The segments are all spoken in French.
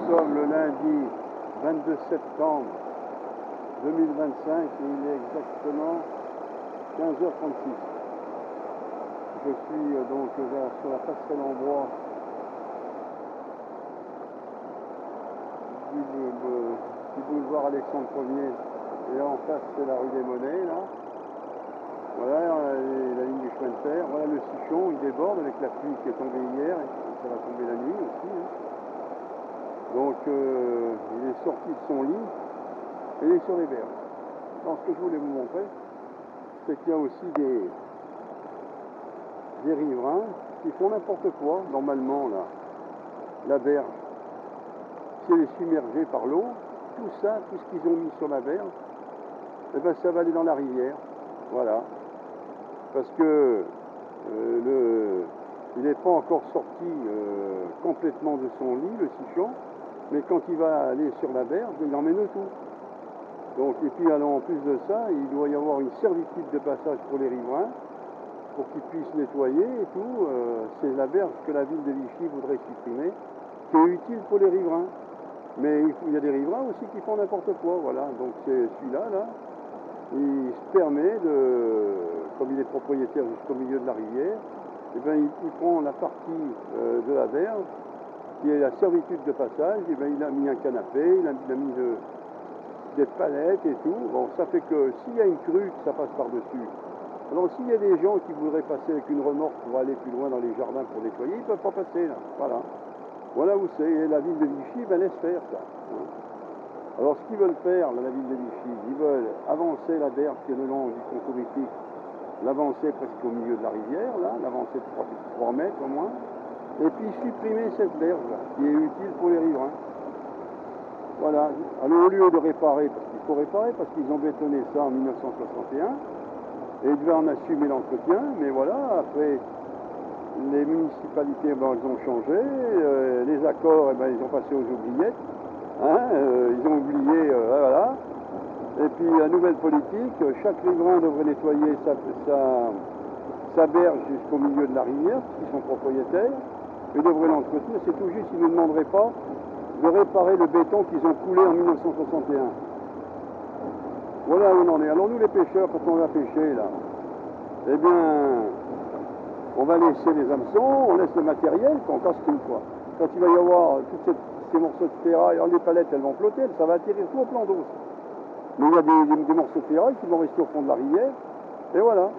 sommes le lundi 22 septembre 2025 et il est exactement 15h36. Je suis donc sur la passerelle en bois du boulevard Alexandre Ier et en face c'est la rue des Monnaies là. Voilà la ligne du chemin de fer, voilà le Sichon, il déborde avec la pluie qui est tombée hier et ça va tomber la nuit aussi. Hein. Donc il est sorti de son lit et il est sur les berges. Alors ce que je voulais vous montrer, c'est qu'il y a aussi des riverains qui font n'importe quoi. Normalement là, la berge, si elle est submergée par l'eau, tout ça, tout ce qu'ils ont mis sur la berge, eh ben, ça va aller dans la rivière. Voilà. Parce que il n'est pas encore sorti complètement de son lit, le Sichon, mais quand il va aller sur la berge, il emmène tout. Donc, et puis alors, en plus de ça, il doit y avoir une servitude de passage pour les riverains, pour qu'ils puissent nettoyer et tout. C'est la berge que la ville de Vichy voudrait supprimer, qui est utile pour les riverains. Mais il y a des riverains aussi qui font n'importe quoi, voilà. Donc c'est celui-là, là, il se permet comme il est propriétaire jusqu'au milieu de la rivière, et bien il prend la partie de la berge, qui est la servitude de passage, et bien il a mis un canapé, il a mis des palettes et tout. Bon, ça fait que s'il y a une crue, ça passe par-dessus. Alors s'il y a des gens qui voudraient passer avec une remorque pour aller plus loin dans les jardins pour nettoyer, ils ne peuvent pas passer là, voilà. Voilà où c'est, et la ville de Vichy laisse faire ça. Hein. Alors ce qu'ils veulent faire, la ville de Vichy, ils veulent avancer la berge qui est le long du pont touristique, l'avancer presque au milieu de la rivière, là, l'avancer de 3 mètres au moins, et puis supprimer cette berge là, qui est utile pour les riverains. Voilà. Alors au lieu de réparer, parce qu'il faut réparer, parce qu'ils ont bétonné ça en 1961, et ils devaient en assumer l'entretien, mais voilà, après les municipalités, ben, elles ont changé, les accords, ben, ils ont passé aux oubliettes, hein, ils ont oublié, voilà. Et puis la nouvelle politique, chaque riverain devrait nettoyer sa berge jusqu'au milieu de la rivière, parce qu'ils sont propriétaires, ils devraient l'entretenir, c'est tout juste, ils ne demanderaient pas de réparer le béton qu'ils ont coulé en 1961. Voilà où on en est. Alors nous les pêcheurs, quand on va pêcher là, eh bien, on va laisser les hameçons, on laisse le matériel, puis on casse tout, quoi. Quand il va y avoir tous ces morceaux de ferraille, alors les palettes, elles vont flotter, ça va atterrir tout au plan d'eau. Mais il y a des morceaux de ferraille qui vont rester au fond de la rivière, et voilà.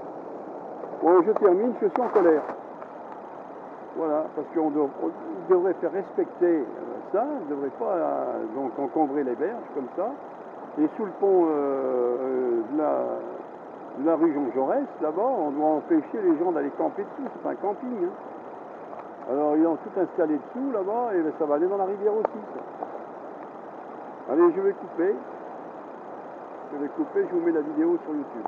Bon, je termine, je suis en colère. Voilà, parce qu'on devrait faire respecter ça, on ne devrait pas donc encombrer les berges comme ça. Et sous le pont de la rue Jean Jaurès, là-bas, on doit empêcher les gens d'aller camper dessus, c'est un camping. Hein. Alors ils ont tout installé dessous là-bas, et ça va aller dans la rivière aussi. Ça. Allez, je vais couper, je vous mets la vidéo sur YouTube.